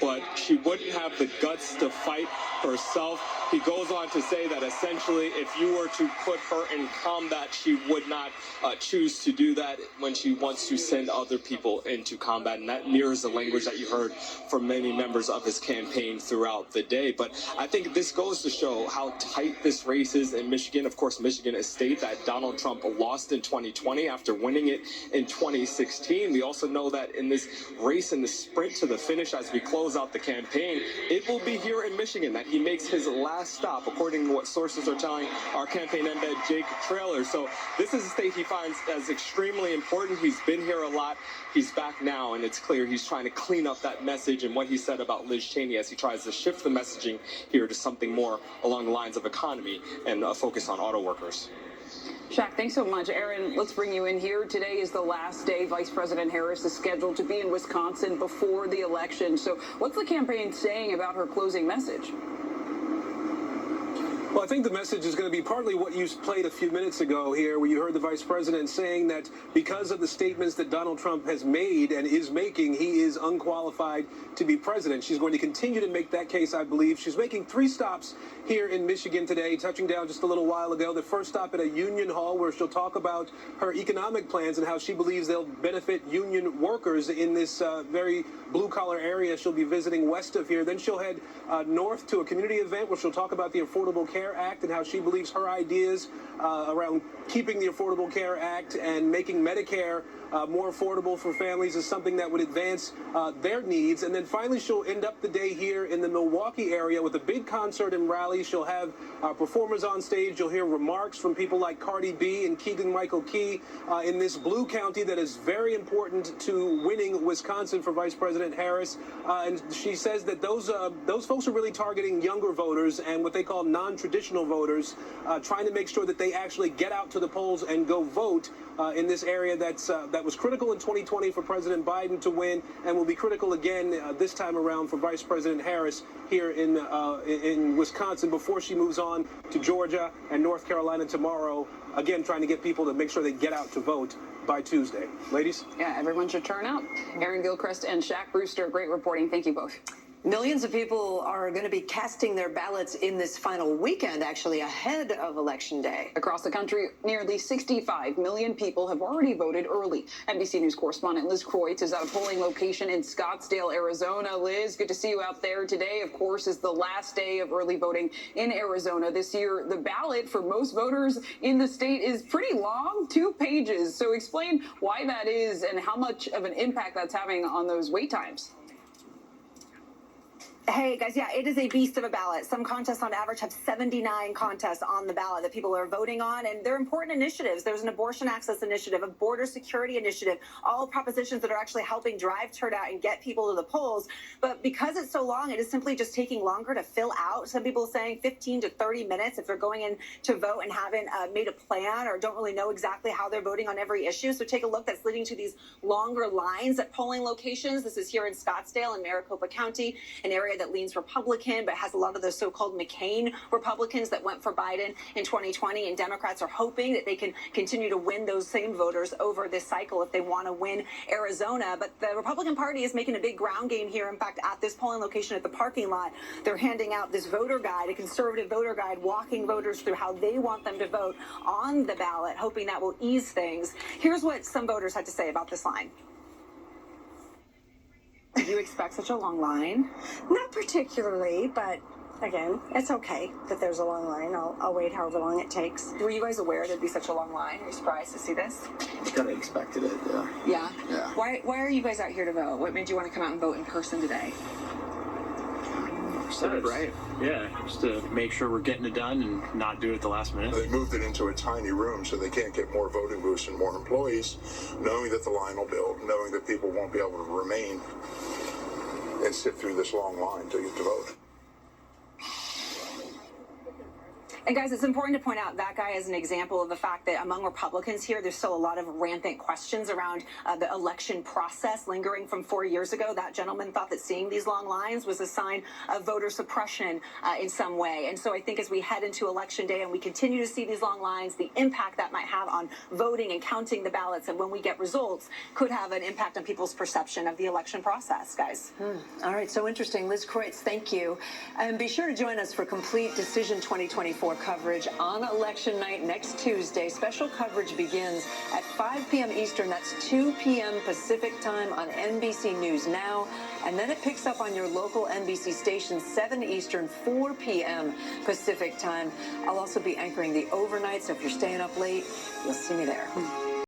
but she wouldn't have the guts to fight herself. He goes on to say that essentially if you were to put her in combat, she would not choose to do that when she wants to send other people into combat. And that mirrors the language that you heard from many members of his campaign throughout the day. But I think this goes to show how tight this race is in Michigan. Of course, Michigan is a state that Donald Trump lost in 2020 after winning it in 2016. We also know that in this race, in the sprint to the finish, as we close out the campaign, it will be here in Michigan that he makes his last stop, according to what sources are telling our campaign embed, Jake Traylor. So this is a state he finds as extremely important. He's been here a lot. He's back now, and it's clear he's trying to clean up that message and what he said about Liz Cheney as he tries to shift the messaging here to something more along the lines of economy and a focus on auto workers. Shaq, thanks so much. Aaron, let's bring you in here. Today is the last day Vice President Harris is scheduled to be in Wisconsin before the election. So what's the campaign saying about her closing message? Well, I think the message is going to be partly what you played a few minutes ago here, where you heard the vice president saying that because of the statements that Donald Trump has made and is making, he is unqualified to be president. She's going to continue to make that case, I believe. She's making 3 stops here in Michigan today, touching down just a little while ago. The first stop at a union hall where she'll talk about her economic plans and how she believes they'll benefit union workers in this very blue-collar area she'll be visiting west of here. Then she'll head north to a community event where she'll talk about the Affordable Care Act and how she believes her ideas around keeping the Affordable Care Act and making Medicare more affordable for families is something that would advance their needs. And then finally, she'll end up the day here in the Milwaukee area with a big concert and rally. She'll have performers on stage. You'll hear remarks from people like Cardi B and Keegan-Michael Key in this blue county that is very important to winning Wisconsin for Vice President Harris. And she says that those folks are really targeting younger voters and what they call non-traditional voters, trying to make sure that they actually get out to the polls and go vote in this area that was critical in 2020 for President Biden to win and will be critical again this time around for Vice President Harris here in Wisconsin before she moves on to Georgia and North Carolina tomorrow, again trying to get people to make sure they get out to vote by Tuesday. Ladies? Yeah, everyone should turn out. Aaron Gilchrist and Shaq Brewster, great reporting. Thank you both. Millions of people are going to be casting their ballots in this final weekend, actually, ahead of Election Day. Across the country, nearly 65 million people have already voted early. NBC News correspondent Liz Kreutz is at a polling location in Scottsdale, Arizona. Liz, good to see you out there. Today, of course, is the last day of early voting in Arizona. This year, the ballot for most voters in the state is pretty long, 2 pages. So explain why that is and how much of an impact that's having on those wait times. Hey guys, yeah, it is a beast of a ballot. Some contests on average have 79 contests on the ballot that people are voting on, and they're important initiatives. There's an abortion access initiative, a border security initiative, all propositions that are actually helping drive turnout and get people to the polls. But because it's so long, it is simply just taking longer to fill out. Some people are saying 15 to 30 minutes if they're going in to vote and haven't made a plan or don't really know exactly how they're voting on every issue. So take a look. That's leading to these longer lines at polling locations. This is here in Scottsdale in Maricopa County, an area that leans Republican, but has a lot of those so-called McCain Republicans that went for Biden in 2020. And Democrats are hoping that they can continue to win those same voters over this cycle if they want to win Arizona. But the Republican Party is making a big ground game here. In fact, at this polling location at the parking lot, they're handing out this voter guide, a conservative voter guide, walking voters through how they want them to vote on the ballot, hoping that will ease things. Here's what some voters had to say about this line. Did you expect such a long line? Not particularly, but again, it's okay that there's a long line. I'll wait however long it takes. Were you guys aware there'd be such a long line? Were you surprised to see this? Kind of expected it, yeah. Yeah? Yeah. Why are you guys out here to vote? What made you want to come out and vote in person today? Excited, right? Yeah, just to make sure we're getting it done and not do it at the last minute. They moved it into a tiny room so they can't get more voting booths and more employees, knowing that the line will build, knowing that people won't be able to remain and sit through this long line to get to vote. And guys, it's important to point out that guy as an example of the fact that among Republicans here, there's still a lot of rampant questions around the election process lingering from 4 years ago. That gentleman thought that seeing these long lines was a sign of voter suppression in some way. And so I think as we head into Election Day and we continue to see these long lines, the impact that might have on voting and counting the ballots and when we get results could have an impact on people's perception of the election process, guys. All right, so interesting. Liz Kreutz, thank you. And be sure to join us for complete Decision 2024 coverage on election night next Tuesday. Special coverage begins at 5 p.m. Eastern. That's 2 p.m. Pacific time on NBC News Now. And then it picks up on your local NBC station, 7 Eastern, 4 p.m. Pacific time. I'll also be anchoring the overnight, so if you're staying up late, you'll see me there.